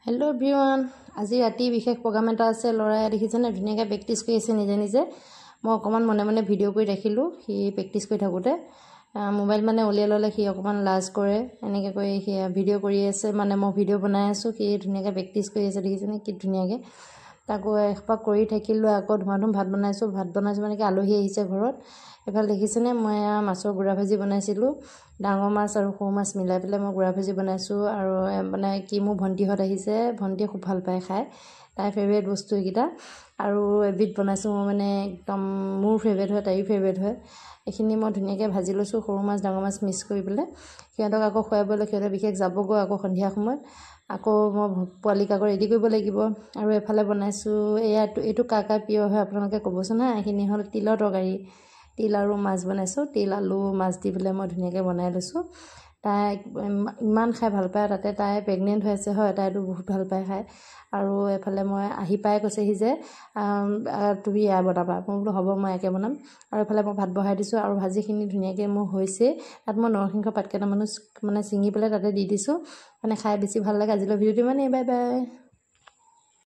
hello everyone আজি ৰাতি বিশেষ প্ৰগ্ৰাম এটা আছে লৰাই দেখিছেনে ধুনীয়াকৈ প্ৰেক্টিছ কৰি আছে নিজে নিজে মই অকমান মনে মনে ভিডিও কৰি ৰাখিলো সি প্ৰেক্টিছ কৰি থাকোতে মোবাইল মানে উলিয়াই ললে সি অকমান লাজ কৰে এনেকৈ কৰি সি ভিডিও কৰি আছে মানে মই ভিডিও বনাই আছো সি ধুনীয়াকৈ প্ৰেক্টিছ কৰি আছে দেখিছেনে কি ধুনীয়াকৈ তাকো একপাক কৰি থাকিলো আকৌ ধুমাধুম ভাত বনাইছো মানে কি আলহী আহিছে ঘৰত এফাল দেখিছেনে মই মাছৰ গুড়া ভাজি বনাইছিলো ডাঙৰ মাছ আৰু সৰু মাছ মিলাই পেলাই মই গুড়া ভাজি বনাইছো আৰু মানে কি মোৰ ভন্টিহত আহিছে ভন্টি খুব ভাল পায় খায় তাই ফেভাৰিট বস্তু এইকিটা আৰু এবিট বনাইছো মই মানে একদম মোৰ ফেভাৰিট হয় তাইৰ ফেভাৰিট হয় এখিনি মই ধুনীয়াকৈ ভাজি লৈছো সৰু মাছ ডাঙৰ মাছ মিক্স কৰি পেলাই সিহঁতক আকৌ খুৱাবলৈ সিহঁতে বিশেষ যাবগৈ আকৌ সন্ধিয়া সময়ত আকৌ মই পোৱালিক আকৌ ৰেডি কৰিব লাগিব আৰু এফালে বনাইছো এইটো কাকা প্ৰিয় হয় আপোনালোকে ক'বচোন হা এখিনি হ'ল তিলৰ তৰকাৰী তিল আৰু মাছ বনাইছো তিল আলু মাছ দি পেলাই মই ধুনীয়াকৈ বনাই লৈছো তাই ইমান খাই ভাল পায় তাতে তাই প্ৰেগনেন্ট হৈ আছে হয় তাইটো বহুত ভাল পায় খাই আৰু এফালে মই আহি পাই কৈছেহি যে তুমি ইয়া বনাবা মই বোলো হ'ব মই একে বনাম আৰু এফালে মই ভাত বহাই দিছো আৰু ভাজিখিনি ধুনীয়াকৈ মোৰ হৈছে তাত মই নৰসিংহ পাতকেইটা মানে ছিঙি পেলাই তাতে দি দিছো মানে খাই বেছি ভাল লাগে আজিলৈ ভিডিওটো মানে বাই বাই